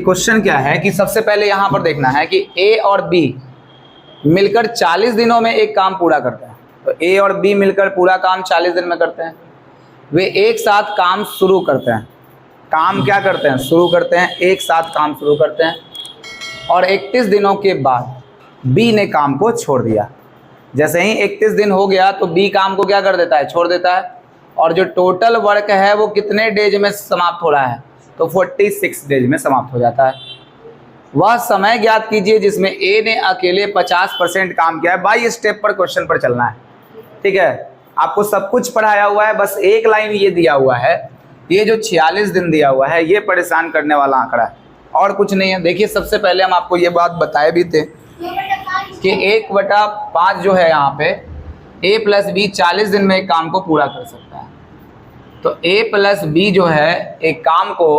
Question क्या है कि सबसे पहले यहां पर देखना है कि ए और बी मिलकर 40 दिनों में एक काम पूरा करते हैं। तो ए और बी मिलकर पूरा काम 40 दिन में करते हैं। वे एक साथ काम शुरू करते हैं। काम क्या करते हैं? शुरू करते हैं, एक साथ काम शुरू करते हैं। और 31 दिनों के बाद बी ने काम को छोड़ दिया। जैसे ही 31 दिन हो गया तो बी काम को क्या कर देता है? छोड़ देता है। और जो टोटल वर्क है वो कितने डेज में समाप्त हो रहा है? तो 46 डेज में समाप्त हो जाता है। वह समय ज्ञात कीजिए जिसमें ए ने अकेले 50% काम किया है। बाई स्टेप पर क्वेश्चन पर चलना है, ठीक है। आपको सब कुछ पढ़ाया हुआ है, बस एक लाइन ये दिया हुआ है, ये जो 46 दिन दिया हुआ है ये परेशान करने वाला आंकड़ा है और कुछ नहीं है। देखिए सबसे पहले हम आपको ये बात बताए भी थे कि 1/5 जो है यहाँ पे ए प्लस बी 40 दिन में एक काम को पूरा कर सकता है। तो ए प्लस बी जो है एक काम को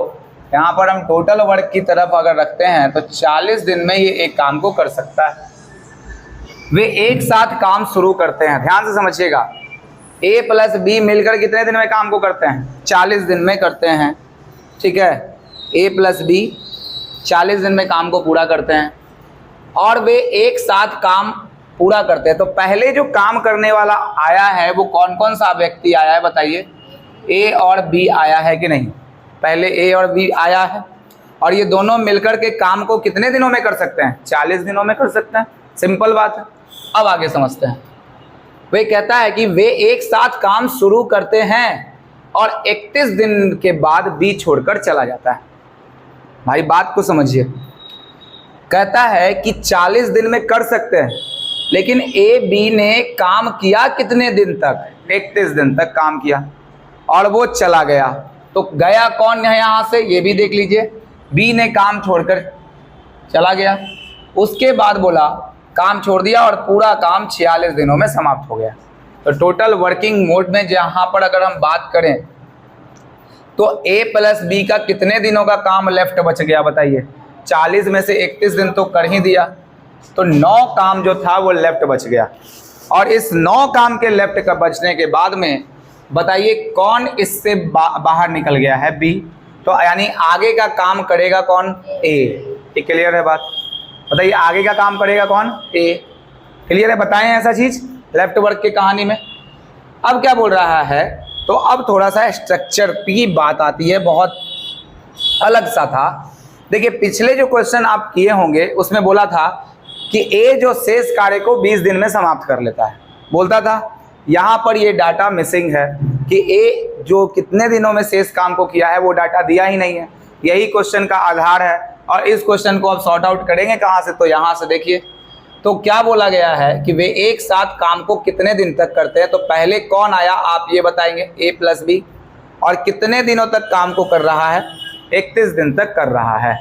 यहाँ पर हम टोटल वर्क की तरफ अगर रखते हैं तो 40 दिन में ये एक काम को कर सकता है। वे एक साथ काम शुरू करते हैं। ध्यान से समझिएगा, ए प्लस बी मिलकर कितने दिन में काम को करते हैं? 40 दिन में करते हैं, ठीक है। ए प्लस बी 40 दिन में काम को पूरा करते हैं और वे एक साथ काम पूरा करते हैं। तो पहले जो काम करने वाला आया है वो कौन कौन सा व्यक्ति आया है बताइए? ए और बी आया है कि नहीं? पहले ए और बी आया है और ये दोनों मिलकर के काम को कितने दिनों में कर सकते हैं? 40 दिनों में कर सकते हैं। सिंपल बात है। अब आगे समझते हैं। वे कहता है कि वे एक साथ काम शुरू करते हैं और 31 दिन के बाद बी छोड़कर चला जाता है। भाई बात को समझिए, कहता है कि 40 दिन में कर सकते हैं, लेकिन ए बी ने काम किया कितने दिन तक? 31 दिन तक काम किया और वो चला गया। तो गया कौन है यहाँ से? ये भी देख लीजिए, बी ने काम छोड़कर चला गया। उसके बाद बोला काम छोड़ दिया और पूरा काम 46 दिनों में समाप्त हो गया। तो टोटल वर्किंग मोड में जहाँ पर अगर हम बात करें तो ए प्लस बी का कितने दिनों का काम लेफ्ट बच गया बताइए? 40 में से 31 दिन तो कर ही दिया, तो 9 काम जो था वो लेफ्ट बच गया। और इस 9 काम के लेफ्ट का बचने के बाद में बताइए कौन इससे बाहर निकल गया है? बी। तो यानी आगे का काम करेगा कौन? ए। ये क्लियर है बात? बताइए आगे का काम करेगा कौन? ए। क्लियर है? बताएं ऐसा चीज लेफ्ट वर्क की कहानी में। अब क्या बोल रहा है? तो अब थोड़ा सा स्ट्रक्चर की बात आती है, बहुत अलग सा था। देखिए पिछले जो क्वेश्चन आप किए होंगे उसमें बोला था कि ए जो शेष कार्य को 20 दिन में समाप्त कर लेता है, बोलता था। यहाँ पर ये डाटा मिसिंग है कि ए जो कितने दिनों में शेष काम को किया है वो डाटा दिया ही नहीं है। यही क्वेश्चन का आधार है और इस क्वेश्चन को अब सॉर्ट आउट करेंगे कहाँ से? तो यहाँ से देखिए, तो क्या बोला गया है कि वे एक साथ काम को कितने दिन तक करते हैं। तो पहले कौन आया आप ये बताएंगे? ए प्लस बी। और कितने दिनों तक काम को कर रहा है? 31 दिन तक कर रहा है।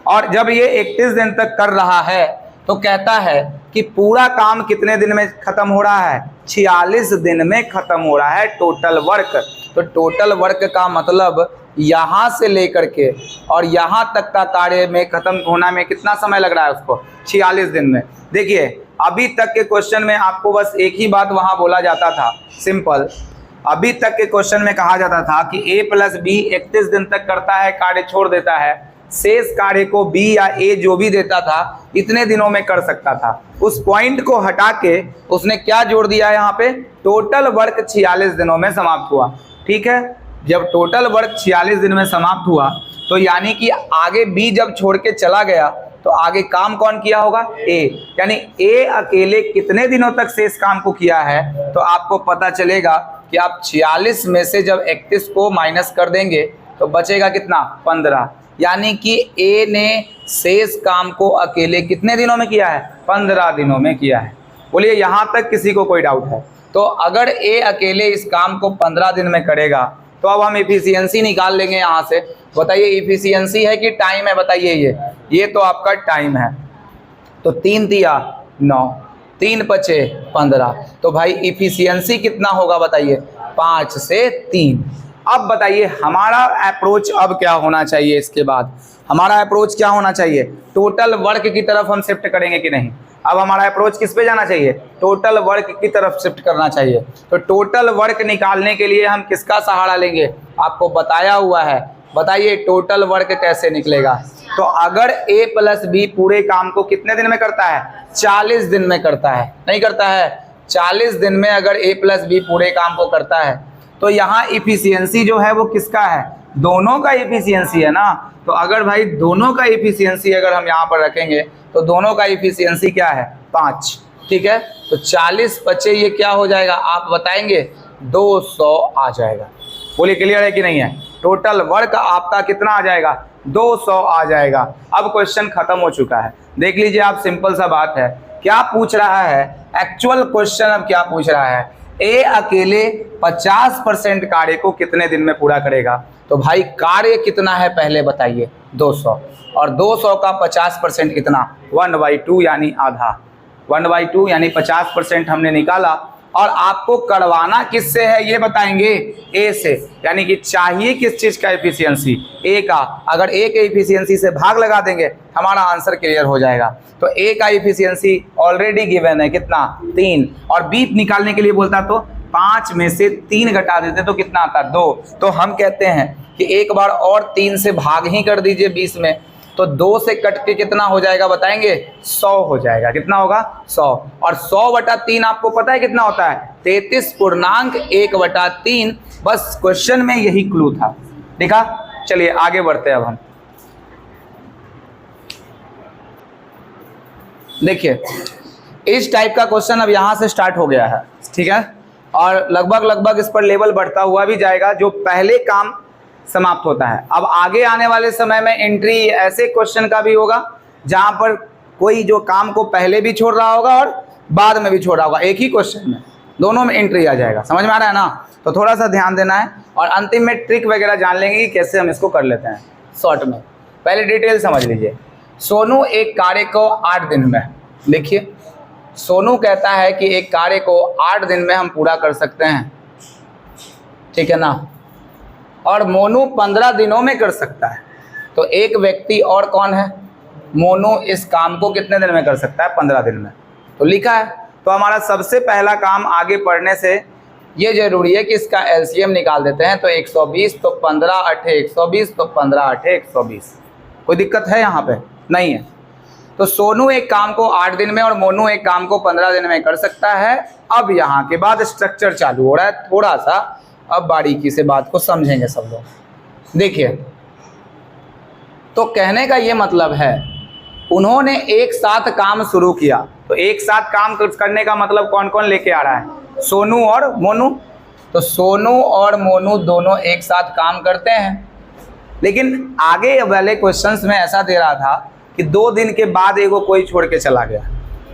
और जब ये 31 दिन तक कर रहा है तो कहता है कि पूरा काम कितने दिन में खत्म हो रहा है? 46 दिन में खत्म हो रहा है टोटल वर्क। तो टोटल वर्क का मतलब यहाँ से लेकर के और यहाँ तक का कार्य में खत्म होना में कितना समय लग रहा है उसको? 46 दिन में। देखिए अभी तक के क्वेश्चन में आपको बस एक ही बात वहाँ बोला जाता था, सिंपल। अभी तक के क्वेश्चन में कहा जाता था कि ए प्लस बी 31 दिन तक करता है, कार्य छोड़ देता है, शेष कार्य को बी या ए जो भी देता था इतने दिनों में कर सकता था। उस पॉइंट को हटा के उसने क्या जोड़ दिया है यहाँ पे? टोटल वर्क 46 दिनों में समाप्त हुआ, ठीक है। जब टोटल वर्क 46 दिन में समाप्त हुआ तो यानी कि आगे बी जब छोड़ के चला गया तो आगे काम कौन किया होगा? ए। यानी ए अकेले कितने दिनों तक शेष काम को किया है? तो आपको पता चलेगा कि आप 46 में से जब 31 को माइनस कर देंगे तो बचेगा कितना? 15। यानी कि ए ने शेष काम को अकेले कितने दिनों में किया है? 15 दिनों में किया है। बोलिए यहाँ तक किसी को कोई डाउट है? तो अगर ए अकेले इस काम को 15 दिन में करेगा तो अब हम इफिशियंसी निकाल लेंगे यहाँ से। बताइए इफिशियंसी है कि टाइम है? बताइए ये तो आपका टाइम है। तो 3 तिया 9, 3 पचे 15। तो भाई इफिशियंसी कितना होगा बताइए? 5 से 3। अब बताइए हमारा अप्रोच अब क्या होना चाहिए? इसके बाद हमारा अप्रोच क्या होना चाहिए? टोटल वर्क की तरफ हम शिफ्ट करेंगे कि नहीं? अब हमारा अप्रोच किस पे जाना चाहिए? टोटल वर्क की तरफ शिफ्ट करना चाहिए। तो टोटल वर्क निकालने के लिए हम किसका सहारा लेंगे? आपको बताया हुआ है बताइए टोटल वर्क कैसे निकलेगा। तो अगर a प्लस बी पूरे काम को कितने दिन में करता है, 40 दिन में करता है, नहीं करता है, 40 दिन में अगर a प्लस बी पूरे काम को करता है, तो यहाँ इफिशियंसी जो है वो किसका है, दोनों का इफिशियंसी है ना। तो अगर भाई दोनों का इफिशियंसी अगर हम यहाँ पर रखेंगे तो दोनों का इफिशियंसी क्या है, 5, ठीक है। तो 40 बचे ये क्या हो जाएगा आप बताएंगे, 200 आ जाएगा। बोलिए क्लियर है कि नहीं है। टोटल वर्क आपका कितना आ जाएगा, 200 आ जाएगा। अब क्वेश्चन खत्म हो चुका है। देख लीजिए आप, सिंपल सा बात है। क्या पूछ रहा है एक्चुअल क्वेश्चन, अब क्या पूछ रहा है, ए अकेले 50% कार्य को कितने दिन में पूरा करेगा। तो भाई कार्य कितना है पहले बताइए, 200, और 200 का 50% कितना, 1/2 यानी आधा, 1/2 यानी 50% हमने निकाला। और आपको करवाना किससे है ये बताएंगे, ए से, यानी कि चाहिए किस चीज का एफिशिएंसी, ए का। अगर ए के एफिशिएंसी से भाग लगा देंगे हमारा आंसर क्लियर हो जाएगा। तो ए का एफिशिएंसी ऑलरेडी गिवन है कितना, 3, और बी निकालने के लिए बोलता तो 5 में से 3 घटा देते तो कितना आता, 2। तो हम कहते हैं कि एक बार और 3 से भाग ही कर दीजिए 20 में, तो 2 से कट के कितना हो जाएगा बताएंगे, 100 हो जाएगा। कितना होगा, 100। और 100/3 आपको पता है कितना होता है, 33.1/3। बस क्वेश्चन में यही क्लू था, देखा। चलिए आगे बढ़ते हैं अब हम। देखिए इस टाइप का क्वेश्चन अब यहां से स्टार्ट हो गया है, ठीक है, और लगभग इस पर लेवल बढ़ता हुआ भी जाएगा जो पहले काम समाप्त होता है। अब आगे आने वाले समय में एंट्री ऐसे क्वेश्चन का भी होगा जहां पर कोई जो काम को पहले भी छोड़ रहा होगा और बाद में भी छोड़ रहा होगा, एक ही क्वेश्चन में दोनों में एंट्री आ जाएगा। समझ में आ रहा है ना। तो थोड़ा सा ध्यान देना है, और अंतिम में ट्रिक वगैरह जान लेंगे कि कैसे हम इसको कर लेते हैं शॉर्ट में। पहले डिटेल समझ लीजिए। सोनू एक कार्य को 8 दिन में, देखिए सोनू कहता है कि एक कार्य को 8 दिन में हम पूरा कर सकते हैं, ठीक है ना, और मोनू 15 दिनों में कर सकता है। तो एक व्यक्ति और कौन है, मोनू इस काम को कितने दिन में कर सकता है, 15 दिन में। तो लिखा है। तो हमारा सबसे पहला काम आगे पढ़ने से ये जरूरी है कि इसका एलसीएम निकाल देते हैं। तो 120, तो 15 8 120, तो 15 8 120। कोई दिक्कत है यहाँ पे, नहीं है। तो सोनू एक काम को 8 दिन में और मोनू एक काम को 15 दिन में कर सकता है। अब यहाँ के बाद स्ट्रक्चर चालू हो रहा है थोड़ा सा, अब बारीकी से बात को समझेंगे सब लोग। देखिए तो कहने का ये मतलब है उन्होंने एक साथ काम शुरू किया। तो एक साथ काम करने का मतलब कौन कौन लेके आ रहा है, सोनू और मोनू। तो सोनू और मोनू दोनों एक साथ काम करते हैं, लेकिन आगे वाले क्वेश्चंस में ऐसा दे रहा था कि 2 दिन के बाद एगो कोई छोड़ के चला गया।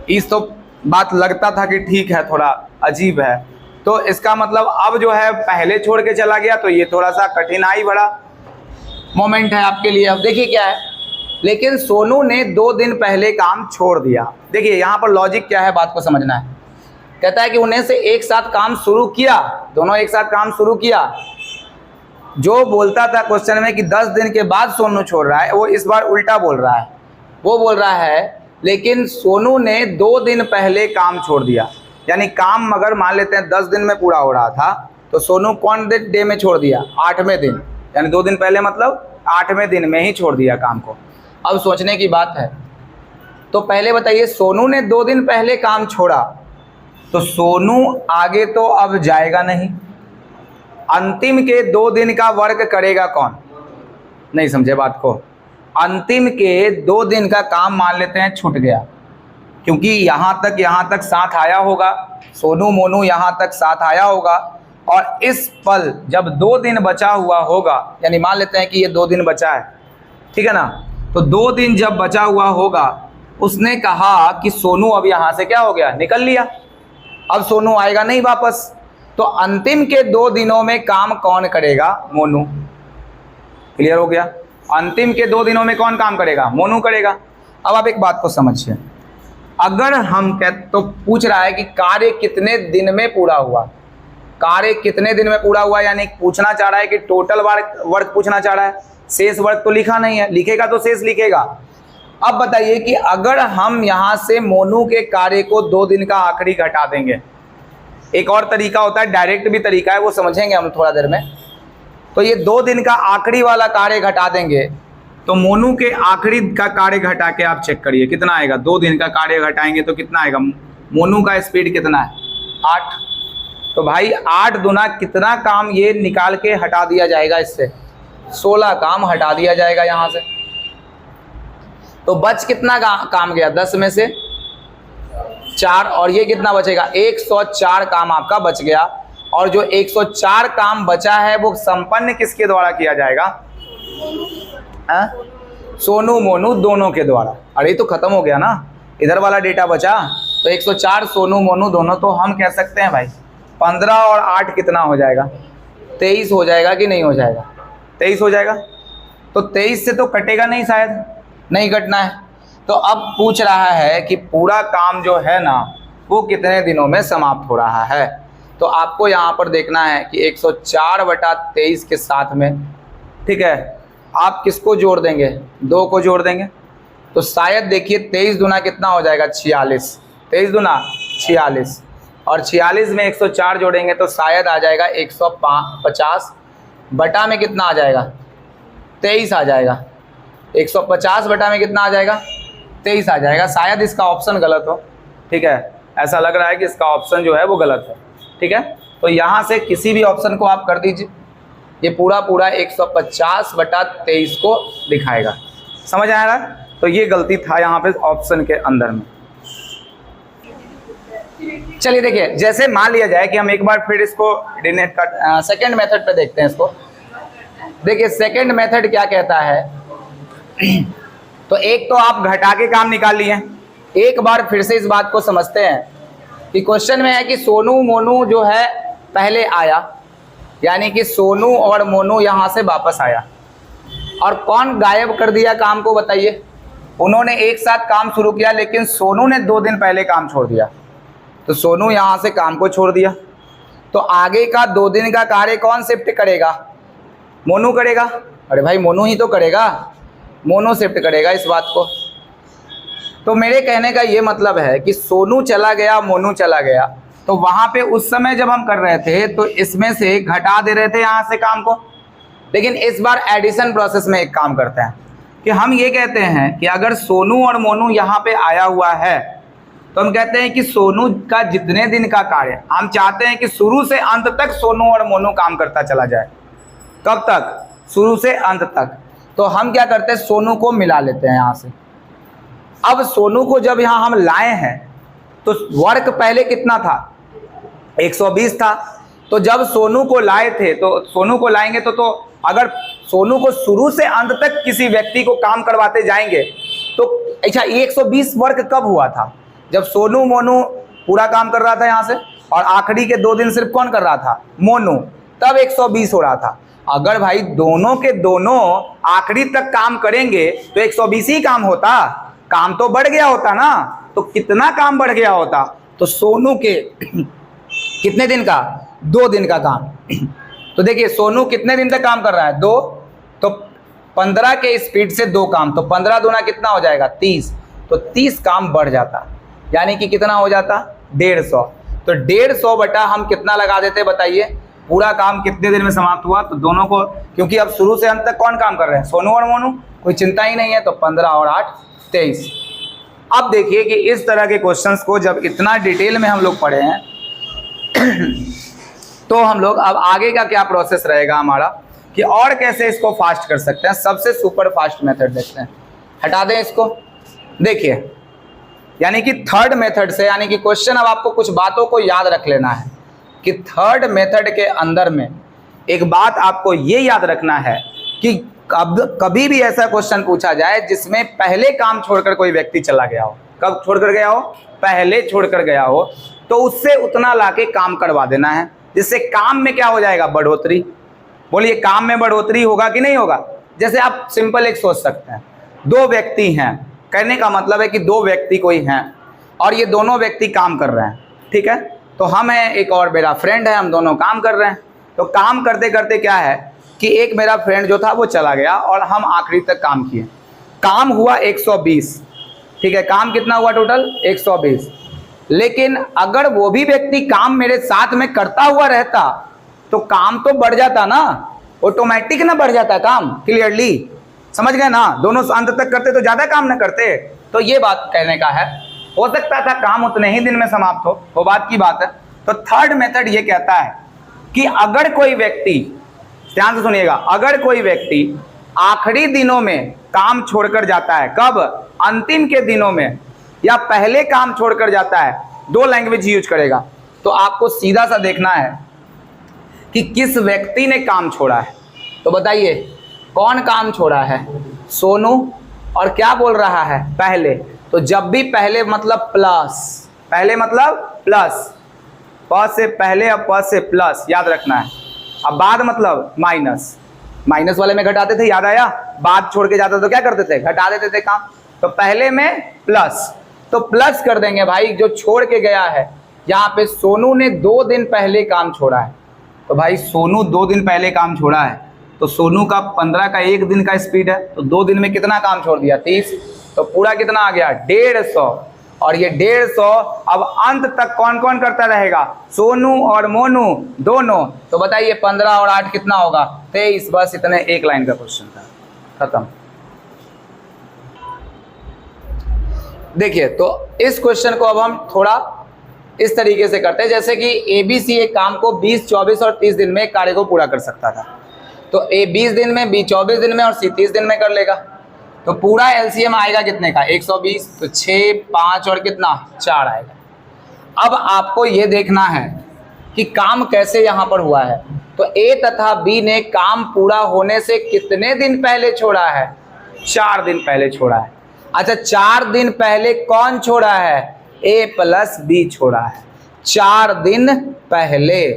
इस तो बात लगता था कि ठीक है, थोड़ा अजीब है। तो इसका मतलब अब जो है पहले छोड़ के चला गया, तो ये थोड़ा सा कठिनाई भरा मोमेंट है आपके लिए। अब देखिए क्या है, लेकिन सोनू ने 2 दिन पहले काम छोड़ दिया। देखिए यहाँ पर लॉजिक क्या है, बात को समझना है। कहता है कि उन्हें से एक साथ काम शुरू किया, दोनों एक साथ काम शुरू किया। जो बोलता था क्वेश्चन में कि 10 दिन के बाद सोनू छोड़ रहा है, वो इस बार उल्टा बोल रहा है। वो बोल रहा है लेकिन सोनू ने 2 दिन पहले काम छोड़ दिया। यानी काम अगर मान लेते हैं 10 दिन में पूरा हो रहा था, तो सोनू कौन डे में छोड़ दिया, 8वें दिन। यानी 2 दिन पहले मतलब 8वें दिन में ही छोड़ दिया काम को। अब सोचने की बात है, तो पहले बताइए सोनू ने 2 दिन पहले काम छोड़ा, तो सोनू आगे तो अब जाएगा नहीं। अंतिम के 2 दिन का वर्क करेगा कौन, नहीं समझे बात को। अंतिम के 2 दिन का काम मान लेते हैं छूट गया, क्योंकि यहाँ तक साथ आया होगा, सोनू मोनू यहाँ तक साथ आया होगा। और इस पल जब 2 दिन बचा हुआ होगा, यानी मान लेते हैं कि ये 2 दिन बचा है, ठीक है ना। तो 2 दिन जब बचा हुआ होगा, उसने कहा कि सोनू अब यहाँ से क्या हो गया, निकल लिया, अब सोनू आएगा नहीं वापस। तो अंतिम के 2 दिनों में काम कौन करेगा, मोनू। क्लियर हो गया। अंतिम के 2 दिनों में कौन काम करेगा, मोनू करेगा। अब आप एक बात को समझिए, अगर हम तो पूछ रहा है कि कार्य कितने दिन में पूरा हुआ, कार्य कितने दिन में पूरा हुआ, यानी पूछना चाह रहा है कि टोटल वर्क पूछना चाह रहा है। शेष वर्क तो लिखा नहीं है, लिखेगा तो शेष लिखेगा। अब बताइए कि अगर हम यहाँ से मोनू के कार्य को 2 दिन का आखिरी घटा देंगे, एक और तरीका होता है, डायरेक्ट भी तरीका है, वो समझेंगे हम थोड़ा देर में। तो ये 2 दिन का आखिरी वाला कार्य घटा देंगे तो मोनू के आखिरी का कार्य घटा के आप चेक करिए कितना आएगा। 2 दिन का कार्य घटाएंगे तो कितना आएगा। मोनू का स्पीड कितना है 8। तो भाई 8 दुना कितना काम ये निकाल के हटा दिया जाएगा, इससे 16 काम हटा दिया जाएगा यहाँ से। तो बच कितना काम गया 10 में से 4, और ये कितना बचेगा 104 काम आपका बच गया। और जो 104 काम बचा है वो संपन्न किसके द्वारा किया जाएगा, सोनू मोनू दोनों के द्वारा। अरे तो खत्म हो गया ना, इधर वाला डेटा बचा। तो 104 सोनू मोनू दोनों, तो हम कह सकते हैं भाई 15 और 8 कितना हो जाएगा 23 हो जाएगा कि नहीं हो जाएगा, 23 हो जाएगा। तो 23 से तो कटेगा नहीं, शायद नहीं कटना है। तो अब पूछ रहा है कि पूरा काम जो है ना वो कितने दिनों में समाप्त हो रहा है। तो आपको यहाँ पर देखना है कि 104/23 के साथ में, ठीक है, आप किसको जोड़ देंगे, 2 को जोड़ देंगे। तो शायद देखिए 23 दुना कितना हो जाएगा 46, 23 दुना 46, और 46 में 104 जोड़ेंगे तो शायद आ जाएगा 150 बटा में कितना आ जाएगा 23 आ जाएगा। 150 बटा में कितना आ जाएगा 23 आ जाएगा। शायद इसका ऑप्शन गलत हो, ठीक है, ऐसा लग रहा है कि इसका ऑप्शन जो है वो गलत है, ठीक है। तो यहाँ से किसी भी ऑप्शन को आप कर दीजिए, ये पूरा 150/23 को दिखाएगा। समझ आया ना। तो ये गलती था यहाँ पे ऑप्शन के अंदर में। चलिए देखिए, जैसे मान लिया जाए कि हम एक बार फिर इसको डिनेट का सेकेंड मेथड पे देखते हैं इसको। देखिए सेकेंड मेथड क्या कहता है। तो एक तो आप घटा के काम निकाल लिए, एक बार फिर से इस बात को समझते हैं कि क्वेश्चन में है कि सोनू मोनू जो है पहले आया, यानी कि सोनू और मोनू यहाँ से वापस आया, और कौन गायब कर दिया काम को बताइए। उन्होंने एक साथ काम शुरू किया लेकिन सोनू ने 2 दिन पहले काम छोड़ दिया, तो सोनू यहाँ से काम को छोड़ दिया। तो आगे का 2 दिन का कार्य कौन शिफ्ट करेगा, मोनू करेगा। अरे भाई मोनू ही तो करेगा, मोनू शिफ्ट करेगा इस बात को। तो मेरे कहने का ये मतलब है कि सोनू चला गया, मोनू चला गया, तो वहाँ पे उस समय जब हम कर रहे थे तो इसमें से घटा दे रहे थे यहाँ से काम को। लेकिन इस बार एडिशन प्रोसेस में एक काम करते हैं कि हम ये कहते हैं कि अगर सोनू और मोनू यहाँ पे आया हुआ है तो हम कहते हैं कि सोनू का जितने दिन का कार्य, हम चाहते हैं कि शुरू से अंत तक सोनू और मोनू काम करता चला जाए। कब तक, शुरू से अंत तक। तो हम क्या करते हैं, सोनू को मिला लेते हैं यहाँ से। अब सोनू को जब यहाँ हम लाए हैं तो वर्क पहले कितना था 120 था। तो जब सोनू को लाए थे तो सोनू को लाएंगे तो अगर सोनू को शुरू से अंत तक किसी व्यक्ति को काम करवाते जाएंगे तो अच्छा, ये 120 वर्क कब हुआ था, जब सोनू मोनू पूरा काम कर रहा था यहाँ से, और आखिरी के 2 दिन सिर्फ कौन कर रहा था, मोनू, तब 120 हो रहा था। अगर भाई दोनों के दोनों आखिरी तक काम करेंगे तो 120 ही काम होता, काम तो बढ़ गया होता ना। तो कितना काम बढ़ गया होता, तो सोनू के कितने दिन का, 2 दिन का काम। तो देखिए सोनू कितने दिन तक काम कर रहा है, 2, तो 15 के स्पीड से 2 काम, तो 15 दूना कितना हो जाएगा 30, तो 30 काम बढ़ जाता, यानी कि कितना हो जाता 150। तो 150 बटा हम कितना लगा देते बताइए, पूरा काम कितने दिन में समाप्त हुआ। तो दोनों को, क्योंकि अब शुरू से अंत तक कौन काम कर रहे हैं, सोनू और मोनू, कोई चिंता ही नहीं है। तो 15 और 8 23। अब देखिए कि इस तरह के क्वेश्चंस को जब इतना डिटेल में हम लोग पढ़े हैं तो हम लोग अब आगे का क्या प्रोसेस रहेगा हमारा, कि और कैसे इसको फास्ट कर सकते हैं। सबसे सुपर फास्ट मेथड देखते हैं, हटा दें इसको। देखिए यानी कि थर्ड मेथड से, यानी कि क्वेश्चन अब आपको कुछ बातों को याद रख लेना है कि थर्ड मेथड के अंदर में एक बात आपको ये याद रखना है कि कभी भी ऐसा क्वेश्चन पूछा जाए जिसमें पहले काम छोड़कर कोई व्यक्ति चला गया हो, कब छोड़कर गया हो, पहले छोड़कर गया हो, तो उससे उतना लाके काम करवा देना है, जिससे काम में क्या हो जाएगा, बढ़ोतरी। बोलिए काम में बढ़ोतरी होगा कि नहीं होगा। जैसे आप सिंपल एक सोच सकते हैं, 2 व्यक्ति हैं, कहने का मतलब है कि 2 व्यक्ति कोई हैं और ये दोनों व्यक्ति काम कर रहे हैं, ठीक है। तो हम हैं, एक और मेरा फ्रेंड है, हम दोनों काम कर रहे हैं। तो काम करते करते क्या है कि एक मेरा फ्रेंड जो था वो चला गया और हम आखिरी तक काम किए। काम हुआ 120, ठीक है, काम कितना हुआ टोटल 120। लेकिन अगर वो भी व्यक्ति काम मेरे साथ में करता हुआ रहता तो काम तो बढ़ जाता ना। ऑटोमेटिक ना बढ़ जाता है काम। क्लियरली समझ गए ना, दोनों अंत तक करते तो ज्यादा काम ना करते। तो ये बात कहने का है, हो सकता था काम उतने ही दिन में समाप्त हो, वो बात की बात है। तो थर्ड मेथड ये कहता है कि अगर कोई व्यक्ति, ध्यान से सुनिएगा, अगर कोई व्यक्ति आखिरी दिनों में काम छोड़कर जाता है, कब, अंतिम के दिनों में, या पहले काम छोड़कर जाता है, दो लैंग्वेज यूज करेगा। तो आपको सीधा सा देखना है कि किस व्यक्ति ने काम छोड़ा है। तो बताइए कौन काम छोड़ा है, सोनू, और क्या बोल रहा है, पहले। तो जब भी पहले मतलब प्लस, पहले मतलब प्लस, प से पहले और प से प्लस, याद रखना है। अब बाद मतलब माइनस, माइनस वाले में घटाते थे, याद आया, बाद छोड़ के जाते तो क्या करते थे, घटा देते थे काम। तो पहले में प्लस, तो प्लस कर देंगे भाई, जो छोड़ के गया है। यहाँ पे सोनू ने 2 दिन पहले काम छोड़ा है, तो भाई सोनू 2 दिन पहले काम छोड़ा है, तो सोनू का 15 का 1 दिन का स्पीड है, तो 2 दिन में कितना काम छोड़ दिया, 30। तो पूरा कितना आ गया, 150। और ये 150 अब अंत तक कौन कौन करता रहेगा, सोनू और मोनू दोनों। तो बताइए 15 और 8 कितना होगा, 23। बस इतने, एक लाइन का क्वेश्चन था, खत्म। देखिए तो इस क्वेश्चन को अब हम थोड़ा इस तरीके से करते हैं, जैसे कि ABC एक काम को 20, 24 और 30 दिन में एक कार्य को पूरा कर सकता था। तो A 20 दिन में, B 24 दिन में और C 30 दिन में कर लेगा। तो पूरा LCM आएगा कितने का, 120। तो 6, 5 और कितना, 4 आएगा। अब आपको ये देखना है कि काम कैसे यहाँ पर हुआ है। तो A तथा B ने काम पूरा होने से कितने दिन पहले छोड़ा है, 4 दिन पहले छोड़ा है। अच्छा 4 दिन पहले कौन छोड़ा है, A प्लस B छोड़ा है, 4 दिन पहले।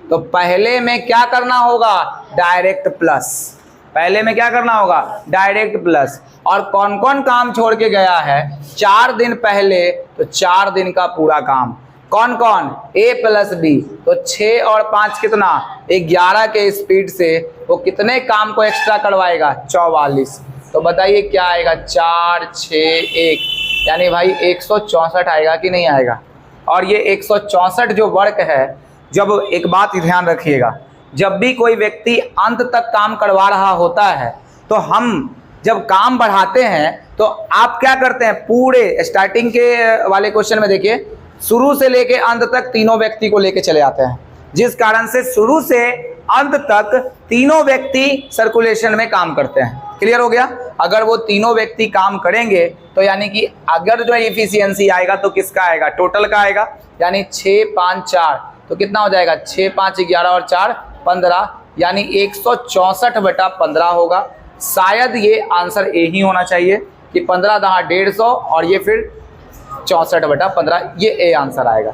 तो पहले में क्या करना होगा, डायरेक्ट प्लस, पहले में क्या करना होगा, डायरेक्ट प्लस। और कौन कौन काम छोड़ के गया है 4 दिन पहले, तो 4 दिन का पूरा काम, कौन कौन, A प्लस B। तो 6 और 5 कितना, 11 के स्पीड से वो कितने काम को एक्स्ट्रा करवाएगा, 44। तो बताइए क्या आएगा, 4, 6, 1, यानी भाई 164 आएगा कि नहीं आएगा। और ये 164 जो वर्क है, जब एक बात ध्यान रखिएगा, जब भी कोई व्यक्ति अंत तक काम करवा रहा होता है, तो हम जब काम बढ़ाते हैं तो आप क्या करते हैं, पूरे स्टार्टिंग के वाले क्वेश्चन में देखिए, शुरू से लेके अंत तक तीनों व्यक्ति को लेके चले आते हैं, जिस कारण से शुरू से अंत तक तीनों व्यक्ति सर्कुलेशन में काम करते हैं। क्लियर हो गया। अगर वो तीनों व्यक्ति काम करेंगे तो यानी कि अगर जो एफिशिएंसी आएगा तो किसका आएगा, टोटल का आएगा, यानी 6, 5, 4, तो कितना हो जाएगा, 6, 5, 11 और 4, 15, यानी 164/15 होगा। शायद ये आंसर ए ही होना चाहिए कि 15 दहा 150 और ये फिर 64/15, ये ए आंसर आएगा।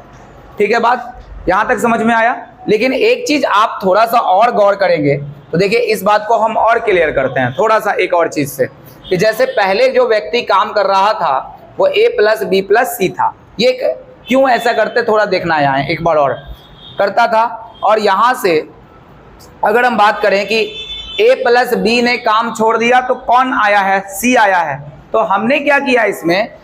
ठीक है, बात यहाँ तक समझ में आया। लेकिन एक चीज आप थोड़ा सा और गौर करेंगे तो देखिए इस बात को हम और क्लियर करते हैं थोड़ा सा एक और चीज से, कि जैसे पहले जो व्यक्ति काम कर रहा था वो A plus B plus C था, ये क्यों ऐसा करते थोड़ा देखना है, यहाँ एक बार और करता था। और यहाँ से अगर हम बात करें कि A प्लस B ने काम छोड़ दिया तो कौन आया है, C आया है। तो हमने क्या किया, इसमें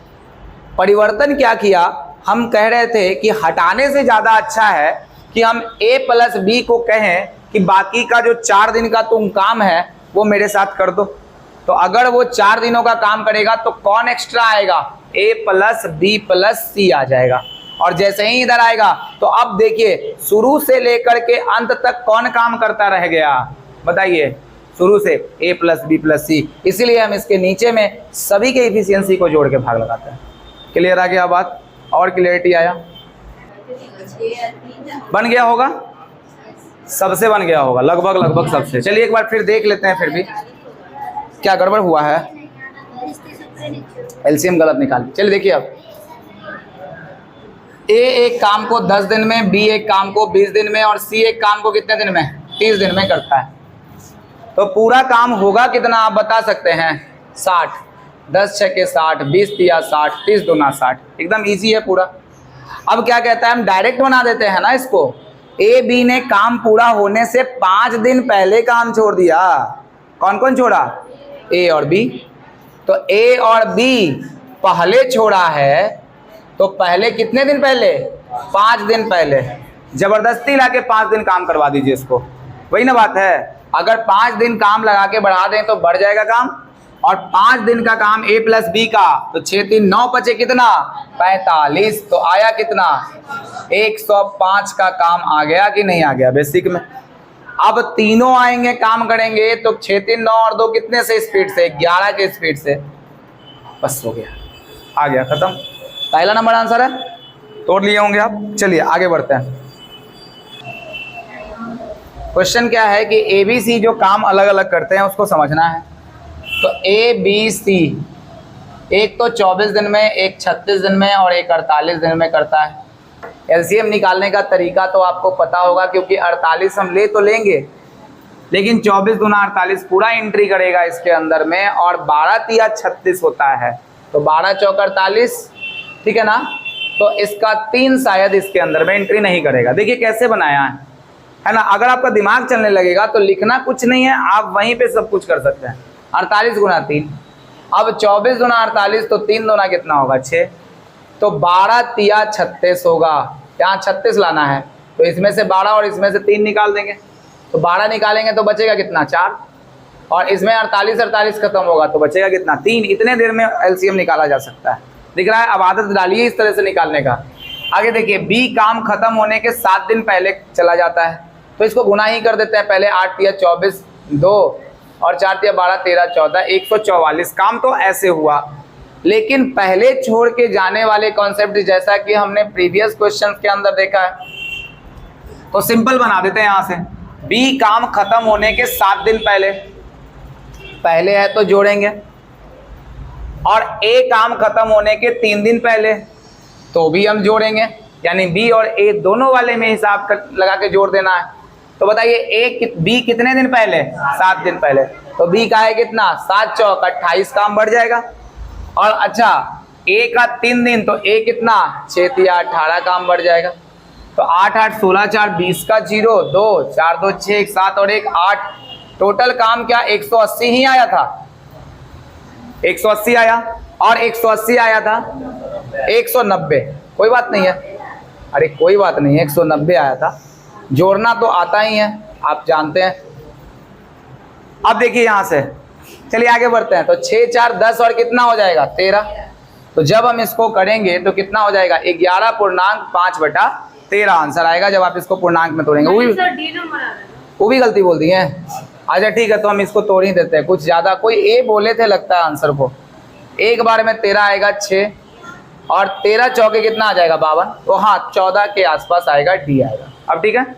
परिवर्तन क्या किया, हम कह रहे थे कि हटाने से ज़्यादा अच्छा है कि हम A प्लस B को कहें कि बाकी का जो 4 दिन का तुम काम है वो मेरे साथ कर दो। तो अगर वो 4 दिनों का काम करेगा तो कौन एक्स्ट्रा आएगा, A plus B plus C आ जाएगा। और जैसे ही इधर आएगा तो अब देखिए शुरू से लेकर के अंत तक कौन काम करता रह गया, बताइए, शुरू से A plus B plus C। इसीलिए हम इसके नीचे में सभी के एफिशिएंसी को जोड़ के भाग लगाते हैं। क्लियर आ गया बात, और क्लियरिटी आया, बन गया होगा, सबसे बन गया होगा, लगभग सबसे। चलिए एक बार फिर देख लेते हैं, फिर भी क्या गड़बड़ हुआ है, एलसीएम गलत निकाल। चलिए देखिए अब A एक काम को 10 दिन में, B एक काम को 20 दिन में और C एक काम को कितने दिन में, 30 दिन में करता है। तो पूरा काम होगा कितना आप बता सकते हैं, 60, 10 6 के 60, 20 तिया 60, 30 दूना 60, एकदम इजी है पूरा। अब क्या कहता है, हम डायरेक्ट बना देते हैं ना इसको। A B ने काम पूरा होने से 5 दिन पहले काम छोड़ दिया, कौन कौन छोड़ा, A और B। तो A और B पहले छोड़ा है, तो पहले कितने दिन पहले, 5 दिन पहले, जबरदस्ती लाके 5 दिन काम करवा दीजिए इसको, वही ना बात है। अगर 5 दिन काम लगा के बढ़ा दें तो बढ़ जाएगा काम, और 5 दिन का काम a प्लस बी का, तो 6 3 9 बचे कितना 45, तो आया कितना 105 का काम आ गया कि नहीं आ गया बेसिक में। अब तीनों आएंगे काम करेंगे तो 6 3 9 और 2 कितने से स्पीड से 11 के स्पीड से, बस हो गया, आ गया खत्म। पहला नंबर आंसर है, तोड़ लिए होंगे आप। चलिए आगे बढ़ते हैं। क्वेश्चन क्या है कि ए बी सी जो काम अलग अलग करते हैं उसको समझना है। तो ए बी सी, एक तो 24 दिन में, एक 36 दिन में और एक 48 दिन में करता है। एलसीएम निकालने का तरीका तो आपको पता होगा, क्योंकि 48 हम ले तो लेंगे, लेकिन 24 दूना 48 पूरा एंट्री करेगा इसके अंदर में, और 12 तिया 36 होता है, तो 12 चौक 48, ठीक है ना। तो इसका 3 शायद इसके अंदर में एंट्री नहीं करेगा। देखिए कैसे बनाया है ना। अगर आपका दिमाग चलने लगेगा तो लिखना कुछ नहीं है, आप वहीं पे सब कुछ कर सकते हैं। 48 गुना 3, अब 24 दूना 48, तो 3 दूना कितना होगा 6, तो 12 तिया 36 होगा। यहाँ 36 लाना है, तो इसमें से 12 और इसमें से 3 निकाल देंगे, तो 12 निकालेंगे तो बचेगा कितना 4, और इसमें 48 खत्म होगा तो बचेगा कितना 3। इतने देर में एलसीएम निकाला जा सकता है, दिख रहा है। अब आदत डालिए इस तरह से निकालने का। आगे देखिए, बी काम खत्म होने के 7 दिन पहले चला जाता है, तो इसको गुना ही कर देते हैं पहले। 8 तिया 24, 2 और 4 तिया 12, 13 14, 144 काम तो ऐसे हुआ। लेकिन पहले छोड़ के जाने वाले कॉन्सेप्ट जैसा कि हमने प्रीवियस क्वेश्चन के अंदर देखा है, तो सिंपल बना देते हैं। यहां से बी काम खत्म होने के 7 दिन पहले है तो जोड़ेंगे, और ए काम खत्म होने के 3 दिन पहले तो भी हम जोड़ेंगे, यानी बी और ए दोनों वाले में हिसाब लगा के जोड़ देना है। तो बताइए बी कितने दिन पहले 7 दिन पहले, तो बी का है कितना 7 चौक 28 काम बढ़ जाएगा। और अच्छा ए का 3 दिन, तो ए कितना 6 तिया 18 काम बढ़ जाएगा। तो 8 8 16 4 20 का 0 2 4 2 6 1 7 और 1 8, टोटल काम क्या 180 ही आया था, 180 आया, और 180 आया था 190, कोई बात नहीं है, अरे कोई बात नहीं है, 190 आया था। जोड़ना तो आता ही है, आप जानते हैं। अब देखिए यहां से, चलिए आगे बढ़ते हैं। तो 6 4 10 और कितना हो जाएगा 13, तो जब हम इसको करेंगे तो कितना हो जाएगा 11.5/13 आंसर आएगा जब आप इसको पूर्णांक में तोड़ेंगे। वो भी गलती बोल दी है। अच्छा ठीक है, तो हम इसको तोड़ ही देते हैं, कुछ ज्यादा कोई ए बोले थे लगता है आंसर को। एक बार में 13 आएगा 6, और 13 चौके कितना आ जाएगा 52, तो हाँ 14 के आसपास आएगा, डी आएगा। अब ठीक है।